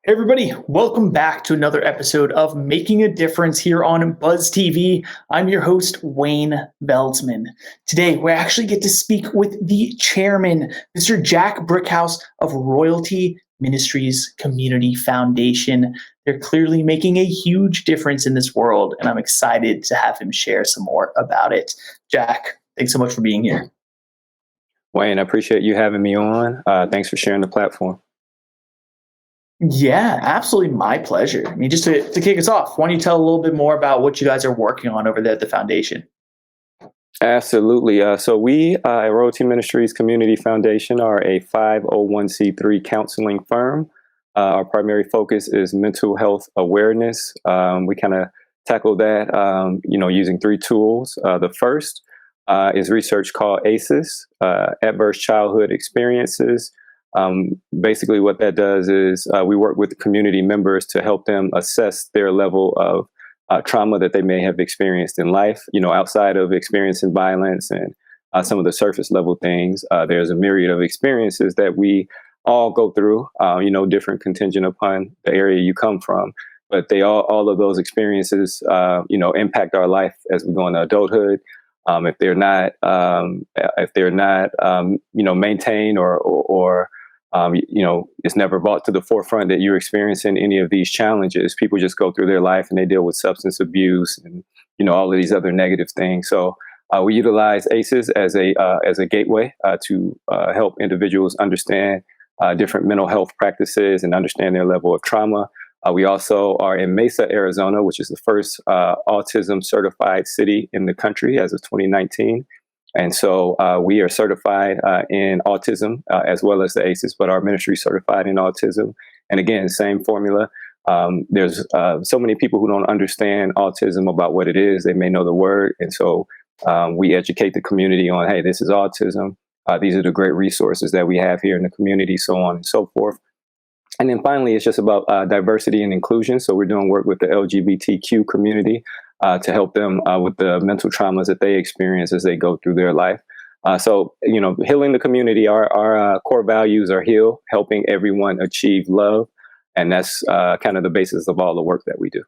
Hey everybody, welcome back to another episode of Making a Difference here on Buzz TV. I'm your host, Wayne Veldsman. Today, we actually get to speak with the chairman, Mr. Jack Brickhouse of Royalty Ministries Community Foundation. They're clearly making a huge difference in this world, and I'm excited to have him share some more about it. Jack, thanks so much for being here. Wayne, I appreciate you having me on. Thanks for sharing the platform. Yeah, absolutely. My pleasure. I mean, just to kick us off, why don't you tell a little bit more about what you guys are working on over there at the foundation? Absolutely. So we at Royalty Ministries Community Foundation are a 501c3 counseling firm. Our primary focus is mental health awareness. We kind of tackle that, using three tools. The first is research called ACEs, Adverse Childhood Experiences. Basically, what that does is we work with the community members to help them assess their level of trauma that they may have experienced in life. Outside of experiencing violence and some of the surface level things, there's a myriad of experiences that we all go through. Different contingent upon the area you come from, but all of those experiences, impact our life as we go into adulthood. If they're not, maintained or it's never brought to the forefront that you're experiencing any of these challenges. People just go through their life and they deal with substance abuse and all of these other negative things. So we utilize ACEs as a gateway to help individuals understand different mental health practices and understand their level of trauma. We also are in Mesa, Arizona, which is the first autism certified city in the country as of 2019. And so we are certified in autism as well as the ACEs, but our ministry is certified in autism. And again, same formula. There's so many people who don't understand autism about what it is. They may know the word. And so we educate the community on, hey, this is autism. These are the great resources that we have here in the community, so on and so forth. And then finally, it's just about diversity and inclusion. So we're doing work with the LGBTQ community to help them with the mental traumas that they experience as they go through their life. Healing the community, our core values are heal, helping everyone achieve love. And that's kind of the basis of all the work that we do.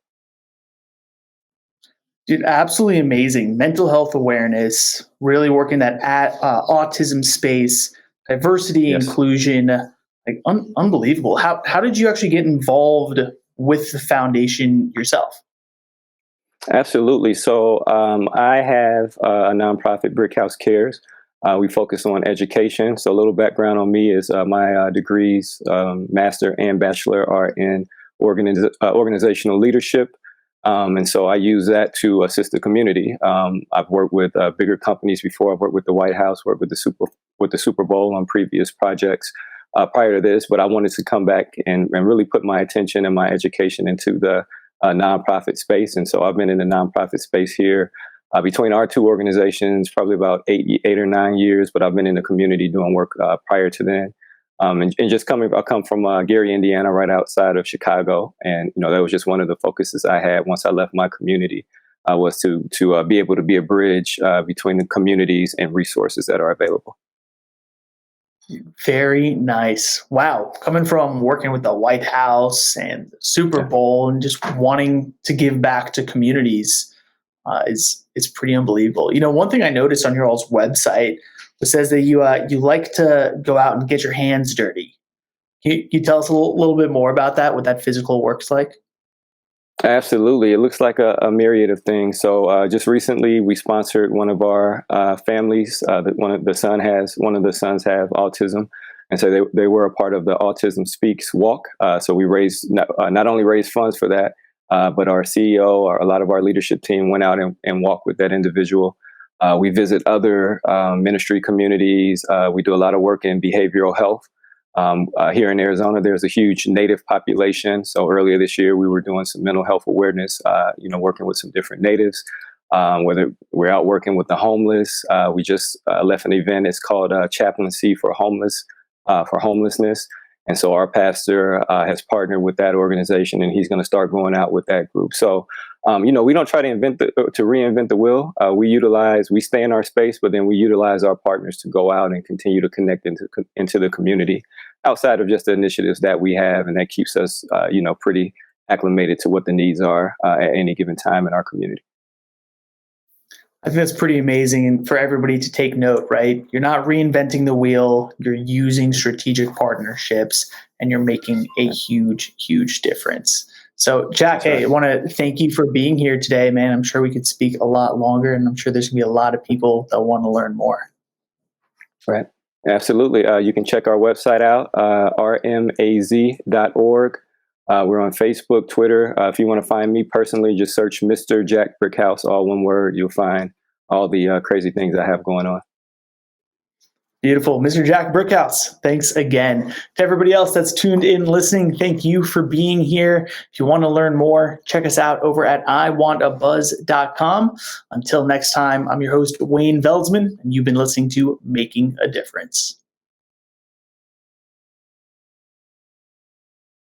Dude, absolutely amazing. Mental health awareness, really working that autism space, diversity, Yes. inclusion, unbelievable. How did you actually get involved with the foundation yourself? Absolutely. So I have a nonprofit, Brickhouse Cares. We focus on education. So a little background on me is my degrees, master and bachelor, are in organizational leadership. And so I use that to assist the community. I've worked with bigger companies before. I've worked with the White House, worked with the Super Bowl on previous projects prior to this. But I wanted to come back and really put my attention and my education into the nonprofit space. And so I've been in the nonprofit space here between our two organizations, probably about 8 or 9 years, but I've been in the community doing work prior to then. I come from Gary, Indiana, right outside of Chicago. And, that was just one of the focuses I had once I left my community was to be able to be a bridge between the communities and resources that are available. Very nice. Wow. Coming from working with the White House and the Super Yeah. Bowl and just wanting to give back to communities is pretty unbelievable. One thing I noticed on your all's website says that you like to go out and get your hands dirty. Can you tell us a little bit more about that, what that physical work's like? Absolutely. It looks like a myriad of things. So just recently, we sponsored one of our families. One of the sons have autism. And so they were a part of the Autism Speaks walk. So we raised not only raised funds for that, but our CEO or a lot of our leadership team went out and walked with that individual. We visit other ministry communities. We do a lot of work in behavioral health. Here in Arizona, there's a huge Native population. So earlier this year, we were doing some mental health awareness, working with some different Natives, whether we're out working with the homeless. We just left an event. It's called Chaplaincy for Homelessness. And so our pastor has partnered with that organization, and he's going to start going out with that group. So, we don't try to reinvent the wheel. We stay in our space, but then we utilize our partners to go out and continue to connect into the community outside of just the initiatives that we have, and that keeps us, pretty acclimated to what the needs are at any given time in our community. I think that's pretty amazing for everybody to take note, right? You're not reinventing the wheel, you're using strategic partnerships, and you're making a huge, huge difference. So, Jack, hey, I want to thank you for being here today, man. I'm sure we could speak a lot longer, and I'm sure there's going to be a lot of people that want to learn more. Right. Absolutely. You can check our website out, rmaz.org. We're on Facebook, Twitter. If you want to find me personally, just search Mr. Jack Brickhouse, all one word. You'll find all the crazy things I have going on. Beautiful. Mr. Jack Brickhouse, thanks again. To everybody else that's tuned in listening, thank you for being here. If you want to learn more, check us out over at iwantabuzz.com. Until next time, I'm your host, Wayne Veldsman, and you've been listening to Making a Difference.